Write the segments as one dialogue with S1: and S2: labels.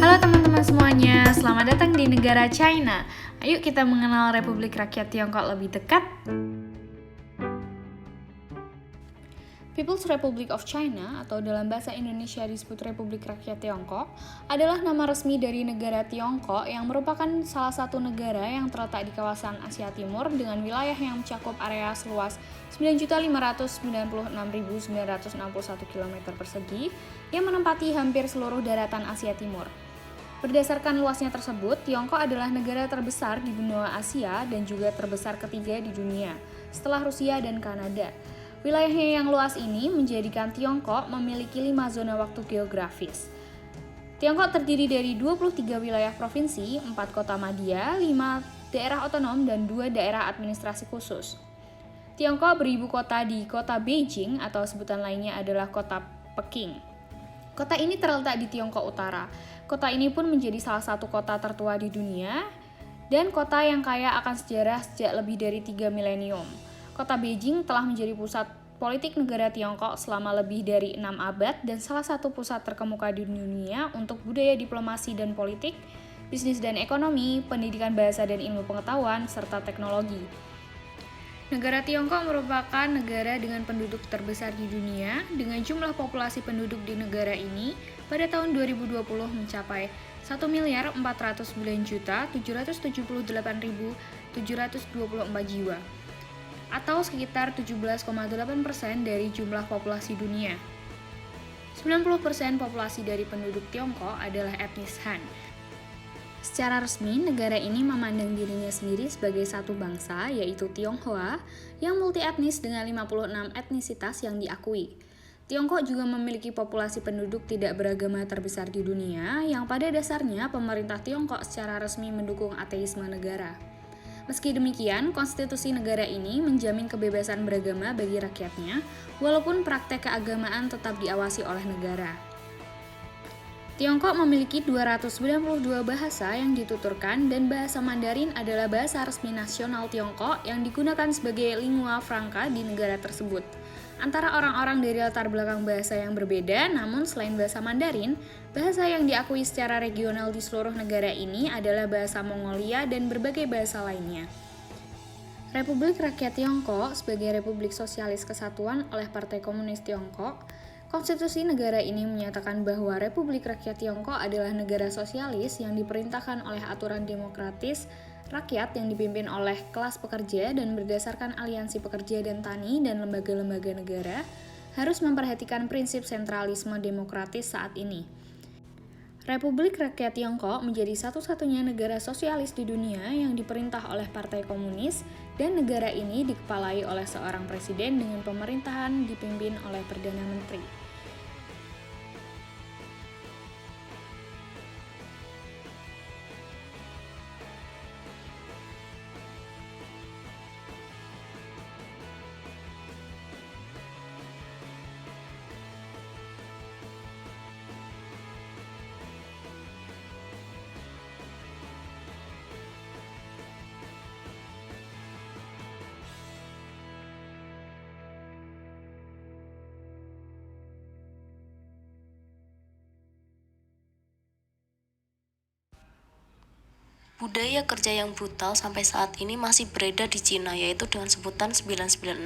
S1: Halo teman-teman semuanya, selamat datang di negara China. Ayo kita mengenal Republik Rakyat Tiongkok lebih dekat. People's Republic of China atau dalam bahasa Indonesia disebut Republik Rakyat Tiongkok adalah nama resmi dari negara Tiongkok yang merupakan salah satu negara yang terletak di kawasan Asia Timur dengan wilayah yang mencakup area seluas 9.596.961 km persegi yang menempati hampir seluruh daratan Asia Timur. Berdasarkan luasnya tersebut, Tiongkok adalah negara terbesar di benua Asia dan juga terbesar ketiga di dunia, setelah Rusia dan Kanada. Wilayahnya yang luas ini menjadikan Tiongkok memiliki 5 zona waktu geografis. Tiongkok terdiri dari 23 wilayah provinsi, 4 kota madya, 5 daerah otonom, dan 2 daerah administrasi khusus. Tiongkok beribu kota di kota Beijing atau sebutan lainnya adalah kota Peking. Kota ini terletak di Tiongkok Utara. Kota ini pun menjadi salah satu kota tertua di dunia dan kota yang kaya akan sejarah sejak lebih dari 3 milenium. Kota Beijing telah menjadi pusat politik negara Tiongkok selama lebih dari 6 abad dan salah satu pusat terkemuka di dunia untuk budaya diplomasi dan politik, bisnis dan ekonomi, pendidikan bahasa dan ilmu pengetahuan, serta teknologi. Negara Tiongkok merupakan negara dengan penduduk terbesar di dunia dengan jumlah populasi penduduk di negara ini pada tahun 2020 mencapai 1.409.778.724 jiwa atau sekitar 17,8% dari jumlah populasi dunia. 90% populasi dari penduduk Tiongkok adalah etnis Han. Secara resmi, negara ini memandang dirinya sendiri sebagai satu bangsa, yaitu Tionghoa, yang multi-etnis dengan 56 etnisitas yang diakui. Tiongkok juga memiliki populasi penduduk tidak beragama terbesar di dunia, yang pada dasarnya pemerintah Tiongkok secara resmi mendukung ateisme negara. Meski demikian, konstitusi negara ini menjamin kebebasan beragama bagi rakyatnya, walaupun praktek keagamaan tetap diawasi oleh negara. Tiongkok memiliki 292 bahasa yang dituturkan dan bahasa Mandarin adalah bahasa resmi nasional Tiongkok yang digunakan sebagai lingua franca di negara tersebut. Antara orang-orang dari latar belakang bahasa yang berbeda, namun selain bahasa Mandarin, bahasa yang diakui secara regional di seluruh negara ini adalah bahasa Mongolia dan berbagai bahasa lainnya. Republik Rakyat Tiongkok sebagai Republik Sosialis Kesatuan oleh Partai Komunis Tiongkok, konstitusi negara ini menyatakan bahwa Republik Rakyat Tiongkok adalah negara sosialis yang diperintahkan oleh aturan demokratis rakyat yang dipimpin oleh kelas pekerja dan berdasarkan aliansi pekerja dan tani dan lembaga-lembaga negara harus memperhatikan prinsip sentralisme demokratis saat ini. Republik Rakyat Tiongkok menjadi satu-satunya negara sosialis di dunia yang diperintah oleh Partai Komunis dan negara ini dikepalai oleh seorang presiden dengan pemerintahan dipimpin oleh Perdana Menteri.
S2: Budaya kerja yang brutal sampai saat ini masih beredar di Cina, yaitu dengan sebutan 996.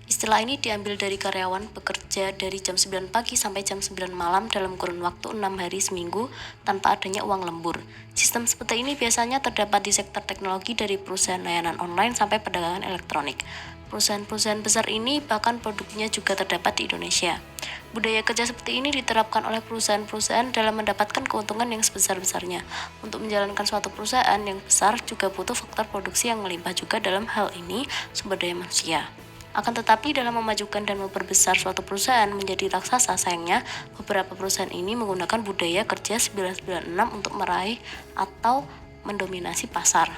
S2: Istilah ini diambil dari karyawan bekerja dari jam 9 pagi sampai jam 9 malam dalam kurun waktu 6 hari seminggu tanpa adanya uang lembur. Sistem seperti ini biasanya terdapat di sektor teknologi dari perusahaan layanan online sampai perdagangan elektronik. Perusahaan-perusahaan besar ini bahkan produknya juga terdapat di Indonesia. Budaya kerja seperti ini diterapkan oleh perusahaan-perusahaan dalam mendapatkan keuntungan yang sebesar-besarnya. Untuk menjalankan suatu perusahaan yang besar juga butuh faktor produksi yang melimpah juga dalam hal ini sumber daya manusia. Akan tetapi dalam memajukan dan memperbesar suatu perusahaan menjadi raksasa, sayangnya beberapa perusahaan ini menggunakan budaya kerja 996 untuk meraih atau mendominasi pasar.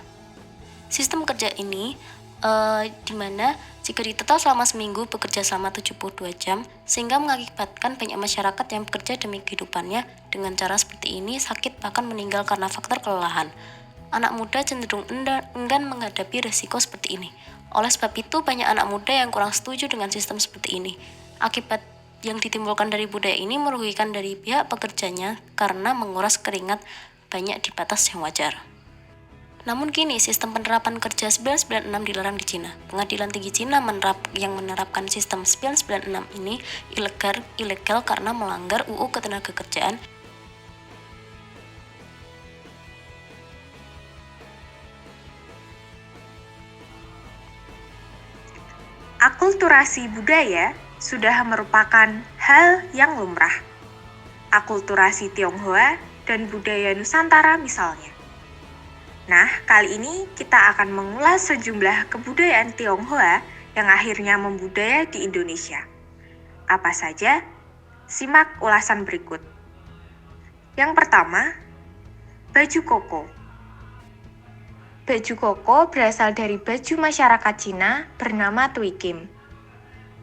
S2: Sistem kerja ini dimana jika ditotal selama seminggu bekerja selama 72 jam sehingga mengakibatkan banyak masyarakat yang bekerja demi kehidupannya dengan cara seperti ini sakit bahkan meninggal karena faktor kelelahan. Anak muda cenderung enggan menghadapi resiko seperti ini. Oleh sebab itu banyak anak muda yang kurang setuju dengan sistem seperti ini. Akibat yang ditimbulkan dari budaya ini merugikan dari pihak pekerjanya karena menguras keringat banyak di batas yang wajar. Namun kini sistem penerapan kerja 996 dilarang di Cina. Pengadilan Tinggi Cina yang menerapkan sistem 996 ini ilegal karena melanggar UU Ketenagakerjaan.
S3: Akulturasi budaya sudah merupakan hal yang lumrah. Akulturasi Tionghoa dan budaya Nusantara misalnya. Nah, kali ini kita akan mengulas sejumlah kebudayaan Tionghoa yang akhirnya membudaya di Indonesia. Apa saja? Simak ulasan berikut. Yang pertama, baju koko. Baju koko berasal dari baju masyarakat Cina bernama tuikim.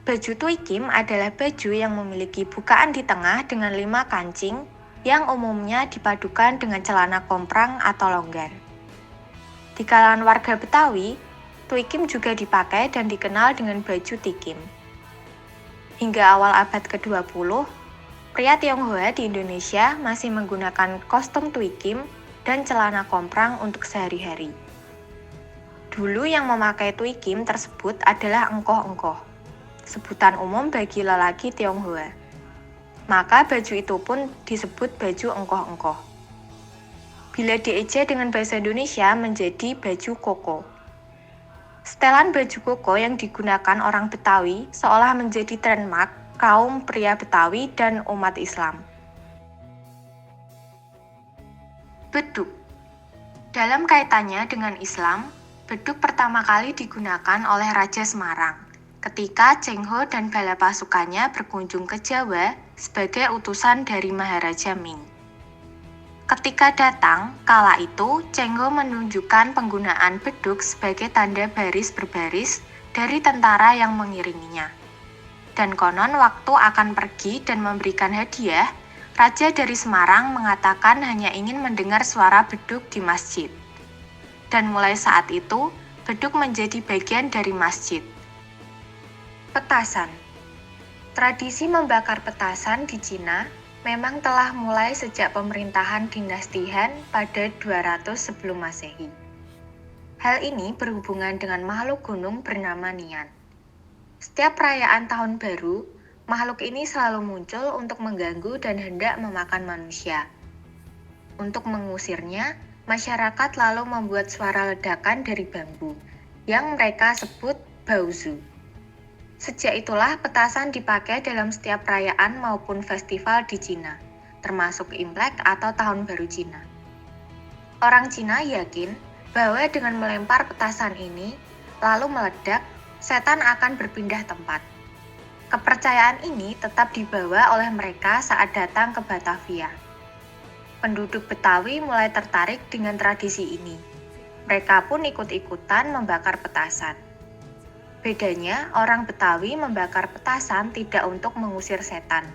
S3: Baju tuikim adalah baju yang memiliki bukaan di tengah dengan 5 kancing yang umumnya dipadukan dengan celana komprang atau longgar. Di kalangan warga Betawi, tuikim juga dipakai dan dikenal dengan baju tikim. Hingga awal abad ke-20, pria Tionghoa di Indonesia masih menggunakan kostum tuikim dan celana komprang untuk sehari-hari. Dulu yang memakai tuikim tersebut adalah engkoh-engkoh, sebutan umum bagi lelaki Tionghoa. Maka baju itu pun disebut baju engkoh-engkoh. Bila dieja dengan bahasa Indonesia menjadi baju koko. Setelan baju koko yang digunakan orang Betawi seolah menjadi trademark kaum pria Betawi dan umat Islam. Beduk. Dalam kaitannya dengan Islam, beduk pertama kali digunakan oleh Raja Semarang ketika Cheng Ho dan bala pasukannya berkunjung ke Jawa sebagai utusan dari Maharaja Ming. Ketika datang, kala itu Cheng Ho menunjukkan penggunaan beduk sebagai tanda baris berbaris dari tentara yang mengiringinya. Dan konon waktu akan pergi dan memberikan hadiah, Raja dari Semarang mengatakan hanya ingin mendengar suara beduk di masjid. Dan mulai saat itu, beduk menjadi bagian dari masjid. Petasan. Tradisi membakar petasan di Cina memang telah mulai sejak pemerintahan dinasti Han pada 200 sebelum Masehi. Hal ini berhubungan dengan makhluk gunung bernama Nian. Setiap perayaan tahun baru, makhluk ini selalu muncul untuk mengganggu dan hendak memakan manusia. Untuk mengusirnya, masyarakat lalu membuat suara ledakan dari bambu, yang mereka sebut baozu. Sejak itulah petasan dipakai dalam setiap perayaan maupun festival di Cina, termasuk Imlek atau Tahun Baru Cina. Orang Cina yakin bahwa dengan melempar petasan ini, lalu meledak, setan akan berpindah tempat. Kepercayaan ini tetap dibawa oleh mereka saat datang ke Batavia. Penduduk Betawi mulai tertarik dengan tradisi ini. Mereka pun ikut-ikutan membakar petasan. Bedanya, orang Betawi membakar petasan tidak untuk mengusir setan.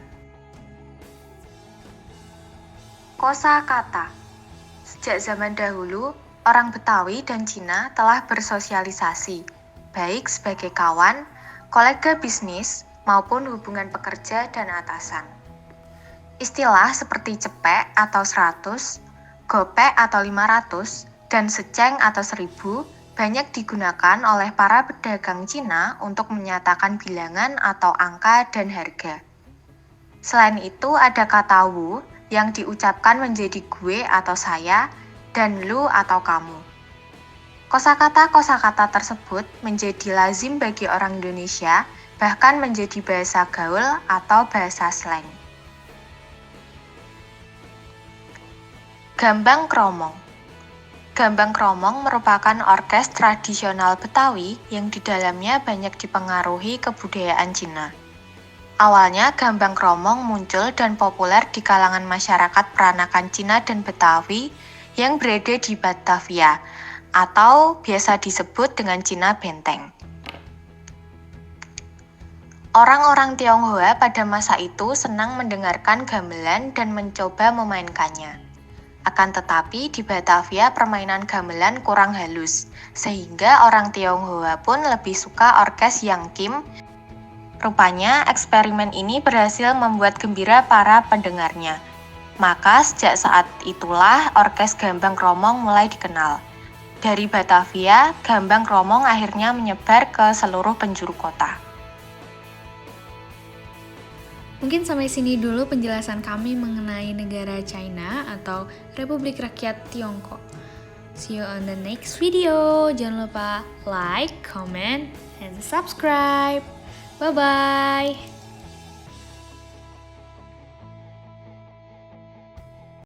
S3: Kosakata. Sejak zaman dahulu, orang Betawi dan Cina telah bersosialisasi, baik sebagai kawan, kolega bisnis, maupun hubungan pekerja dan atasan. Istilah seperti cepek atau 100, gopek atau 500, dan seceng atau 1000 banyak digunakan oleh para pedagang Cina untuk menyatakan bilangan atau angka dan harga. Selain itu ada kata wu yang diucapkan menjadi gue atau saya dan lu atau kamu. Kosakata-kosakata tersebut menjadi lazim bagi orang Indonesia, bahkan menjadi bahasa gaul atau bahasa slang. Gambang Kromong. Gambang Kromong merupakan orkes tradisional Betawi yang di dalamnya banyak dipengaruhi kebudayaan Cina. Awalnya Gambang Kromong muncul dan populer di kalangan masyarakat peranakan Cina dan Betawi yang berada di Batavia, atau biasa disebut dengan Cina Benteng. Orang-orang Tionghoa pada masa itu senang mendengarkan gamelan dan mencoba memainkannya. Akan tetapi di Batavia permainan gamelan kurang halus, sehingga orang Tionghoa pun lebih suka orkes Yang Kim Rupanya eksperimen ini berhasil membuat gembira para pendengarnya. Maka sejak saat itulah orkes Gambang Kromong mulai dikenal. Dari Batavia, Gambang Kromong akhirnya menyebar ke seluruh penjuru kota.
S1: Mungkin sampai sini dulu penjelasan kami mengenai negara China atau Republik Rakyat Tiongkok. See you on the next video. Jangan lupa like, comment, and subscribe. Bye-bye.